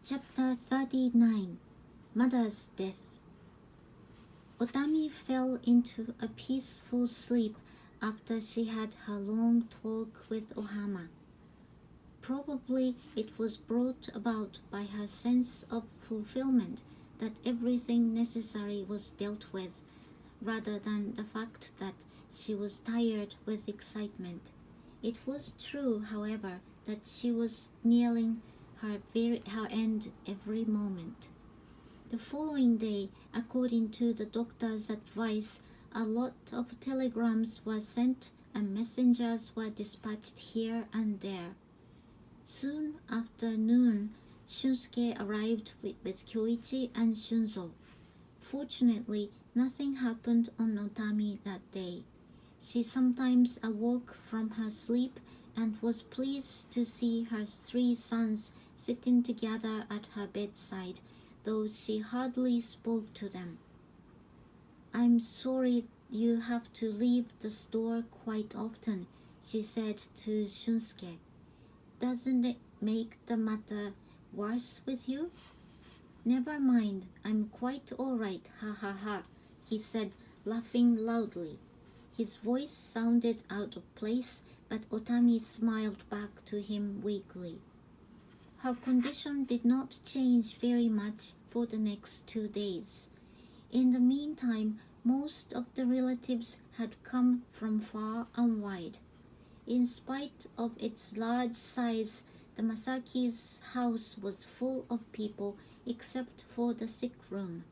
Chapter 39 Mother's Death. Otami fell into a peaceful sleep after she had her long talk with Ohama. Probably it was brought about by her sense of fulfillment that everything necessary was dealt with, rather than the fact that she was tired with excitement. It was true, however, that she was nearing her end every moment. The following day, according to the doctor's advice, a lot of telegrams were sent and messengers were dispatched here and there. Soon after noon, Shunsuke arrived with Kyoichi and Shunzo. Fortunately, nothing happened on Otami that day. She sometimes awoke from her sleep and was pleased to see her three sons sitting together at her bedside, though she hardly spoke to them. "I'm sorry you have to leave the store quite often," she said to Shunsuke. "Doesn't it make the matter worse with you?" "Never mind, I'm quite all right, ha ha ha," he said, laughing loudly. His voice sounded out of place, but Otami smiled back to him weakly. Her condition did not change very much for the next 2 days. In the meantime, most of the relatives had come from far and wide. In spite of its large size, the Masaki's house was full of people except for the sick room.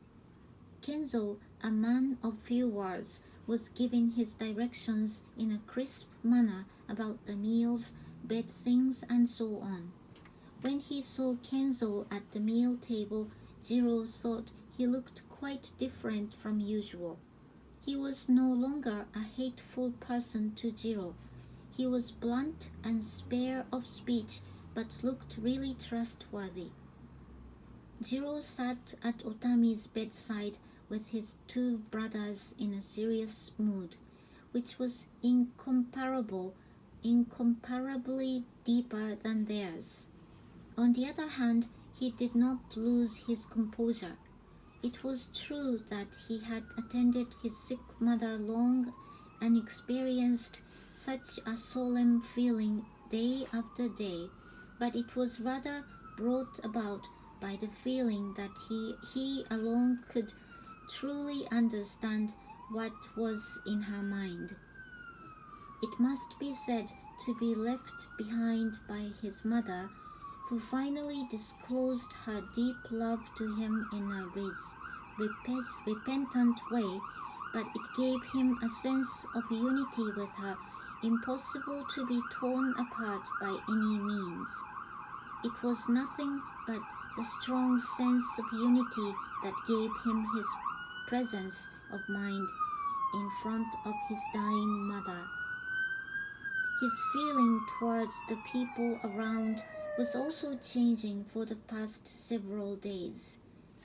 Kenzo, a man of few words, was giving his directions in a crisp manner about the meals, bed things, and so on. When he saw Kenzo at the meal table, Jiro thought he looked quite different from usual. He was no longer a hateful person to Jiro. He was blunt and spare of speech, but looked really trustworthy. Jiro sat at Otami's bedside with his two brothers in a serious mood, which was incomparably deeper than theirs. On the other hand, he did not lose his composure. It was true that he had attended his sick mother long and experienced such a solemn feeling day after day, but it was rather brought about by the feeling that he alone could truly understand what was in her mind. It must be said to be left behind by his mother, who finally disclosed her deep love to him in a repentant way, but it gave him a sense of unity with her, impossible to be torn apart by any means. It was nothing but the strong sense of unity that gave him his presence of mind in front of his dying mother. His feeling towards the people around was also changing for the past several days.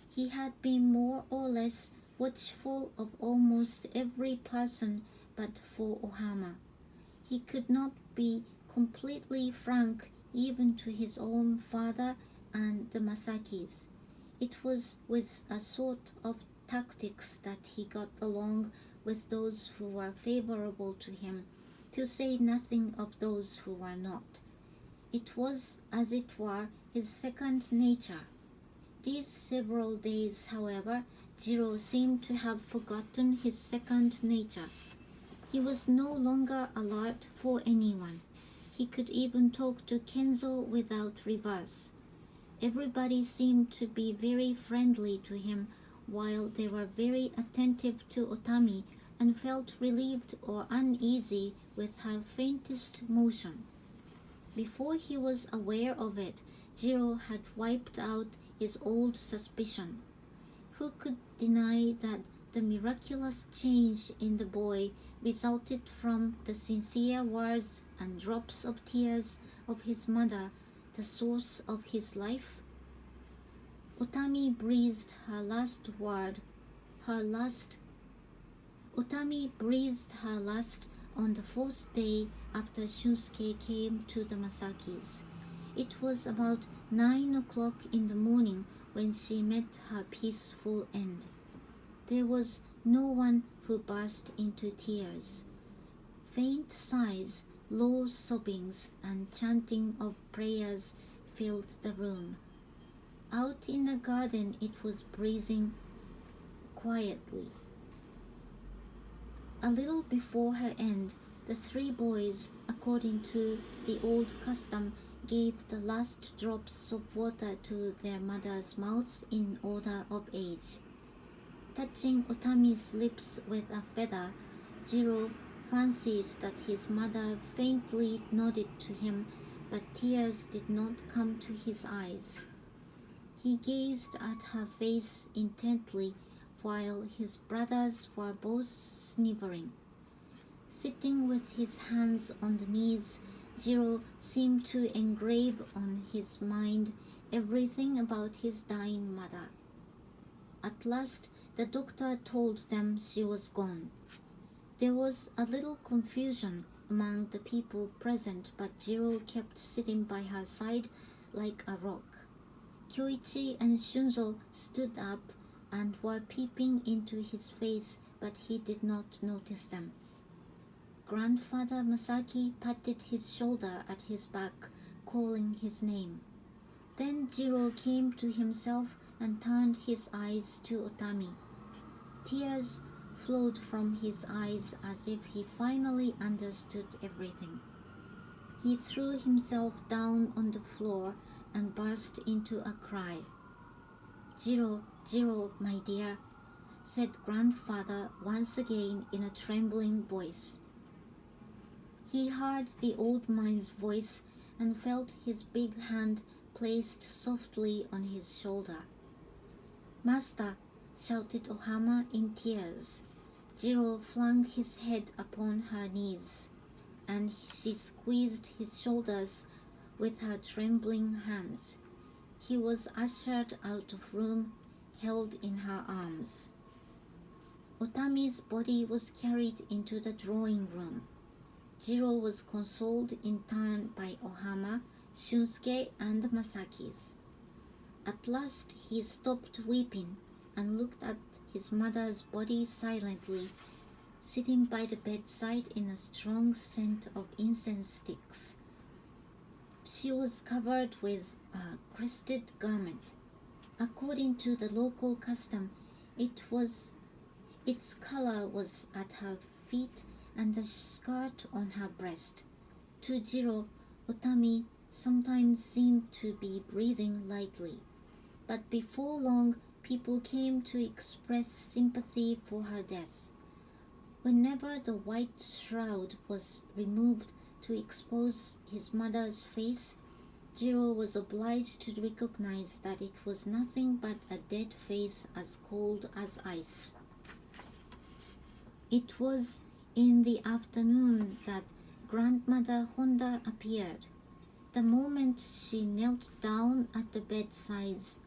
He had been more or less watchful of almost every person but for Ohama. He could not be completely frank even to his own father and the Masakis. It was with a sort of tactics that he got along with those who were favorable to him, to say nothing of those who were not. It was, as it were, his second nature. These several days, however, Jiro seemed to have forgotten his second nature. He was no longer alert for anyone. He could even talk to Kenzo without reverse. Everybody seemed to be very friendly to him, while they were very attentive to Otami and felt relieved or uneasy with her faintest motion. Before he was aware of it, Jiro had wiped out his old suspicion. Who could deny that the miraculous change in the boy resulted from the sincere words and drops of tears of his mother, the source of his life? Otami breathed her last on the fourth day after Shunsuke came to the Masakis. It was about 9 o'clock in the morning when she met her peaceful end. There was no one who burst into tears. Faint sighs, low sobbings, and chanting of prayers filled the room. Out in the garden it was breezing quietly. A little before her end, the three boys, according to the old custom, gave the last drops of water to their mother's mouths in order of age. Touching Otami's lips with a feather, Jiro fancied that his mother faintly nodded to him, but tears did not come to his eyes. He gazed at her face intently while his brothers were both sniveling. Sitting with his hands on the knees, Jiro seemed to engrave on his mind everything about his dying mother. At last, the doctor told them she was gone. There was a little confusion among the people present, but Jiro kept sitting by her side like a rock. Kyoichi and Shunzo stood up and were peeping into his face, but he did not notice them. Grandfather Masaki patted his shoulder at his back, calling his name. Then Jiro came to himself and turned his eyes to Otami. Tears flowed from his eyes as if he finally understood everything. He threw himself down on the floor and burst into a cry. "Jiro, Jiro, my dear," said grandfather once again in a trembling voice. He heard the old man's voice and felt his big hand placed softly on his shoulder. "Master," shouted Ohama in tears. Jiro flung his head upon her knees, and she squeezed his shoulders with her trembling hands. He was ushered out of room, held in her arms. Otami's body was carried into the drawing room. Jiro was consoled in turn by Ohama, Shunsuke, and Masaki's. At last he stopped weeping and looked at his mother's body silently, sitting by the bedside in a strong scent of incense sticks. She was covered with a crested garment. According to the local custom, its color was at her feet and the skirt on her breast. To Jiro, Otami sometimes seemed to be breathing lightly, but before long people came to express sympathy for her death. Whenever the white shroud was removed to expose his mother's face, Jiro was obliged to recognize that it was nothing but a dead face as cold as ice. It was in the afternoon that grandmother Honda appeared. The moment she knelt down at the bedsides,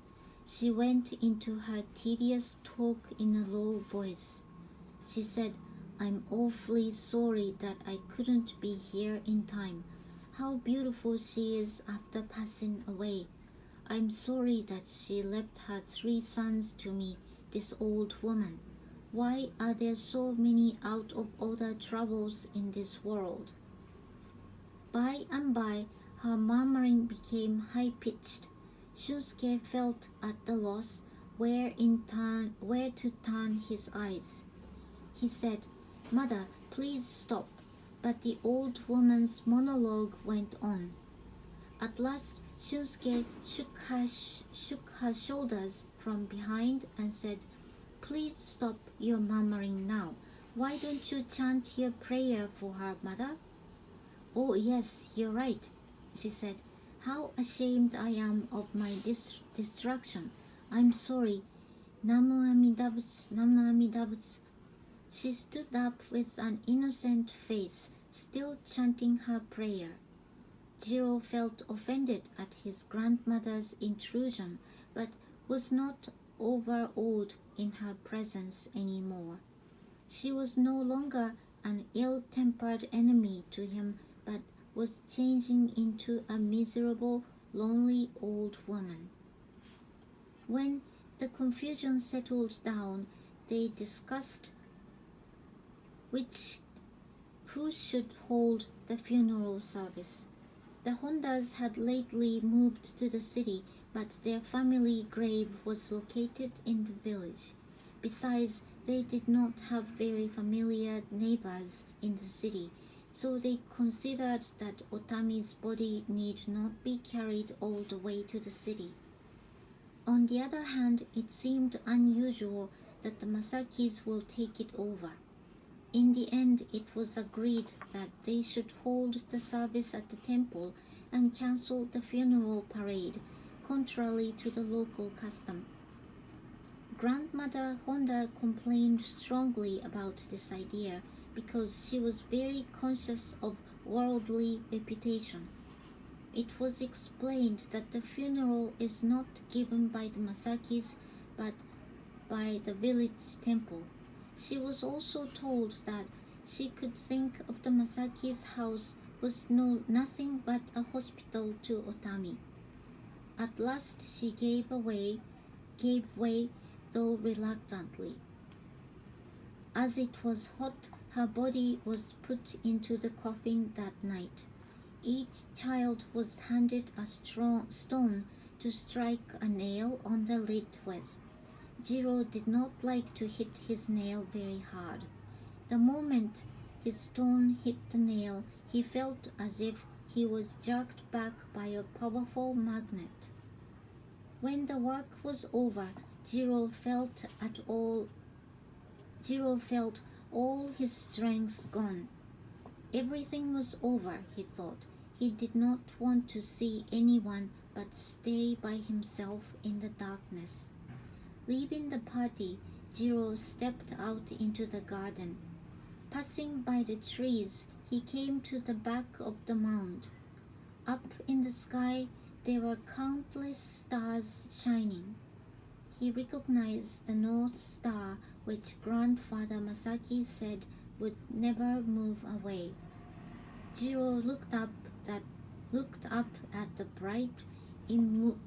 she went into her tedious talk in a low voice. She said, "I'm awfully sorry that I couldn't be here in time. How beautiful she is after passing away. I'm sorry that she left her 3 sons to me, this old woman. Why are there so many out-of-order troubles in this world?" By and by, her murmuring became high-pitched. Shunsuke felt at the loss where to turn his eyes. He said, "Mother, please stop." But the old woman's monologue went on. At last, Shunsuke shook her shoulders from behind and said, "Please stop your murmuring now. Why don't you chant your prayer for her, mother?" "Oh yes, you're right," she said. "How ashamed I am of my distraction. I'm sorry. Namu Amida Butsu, Namu Amida Butsu." She stood up with an innocent face, still chanting her prayer. Jiro felt offended at his grandmother's intrusion, but was not overawed in her presence any more. She was no longer an ill-tempered enemy to him, but was changing into a miserable, lonely old woman. When the confusion settled down, they discussed who should hold the funeral service. The Hondas had lately moved to the city, but their family grave was located in the village. Besides, they did not have very familiar neighbors in the city, so they considered that Otami's body need not be carried all the way to the city. On the other hand, it seemed unusual that the Masakis will take it over. In the end, it was agreed that they should hold the service at the temple and cancel the funeral parade, contrary to the local custom. Grandmother Honda complained strongly about this idea because she was very conscious of worldly reputation. It was explained that the funeral is not given by the Masakis but by the village temple. She was also told that she could think of the Masaki's house was nothing but a hospital to Otami. At last she gave way, though reluctantly. As it was hot, her body was put into the coffin that night. Each child was handed a stone to strike a nail on the lid with. Jiro did not like to hit his nail very hard. The moment his stone hit the nail, he felt as if he was jerked back by a powerful magnet. When the work was over, Jiro felt all his strength gone. Everything was over, he thought. He did not want to see anyone but stay by himself in the darkness. Leaving the party, Jiro stepped out into the garden. Passing by the trees, he came to the back of the mound. Up in the sky, there were countless stars shining. He recognized the North Star, which Grandfather Masaki said would never move away. Jiro looked up at the bright, immovably.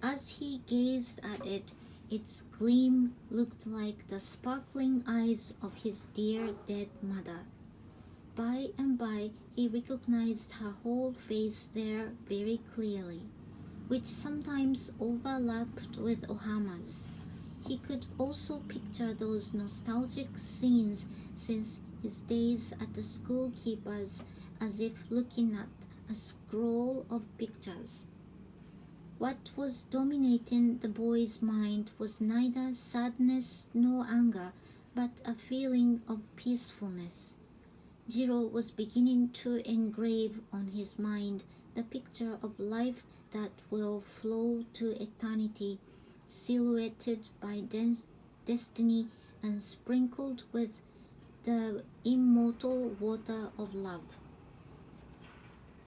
As he gazed at it, its gleam looked like the sparkling eyes of his dear dead mother. By and by, he recognized her whole face there very clearly, which sometimes overlapped with Ohama's. He could also picture those nostalgic scenes since his days at the schoolkeeper's, as if looking at a scroll of pictures. What was dominating the boy's mind was neither sadness nor anger, but a feeling of peacefulness. Jiro was beginning to engrave on his mind the picture of life that will flow to eternity, silhouetted by destiny and sprinkled with the immortal water of love.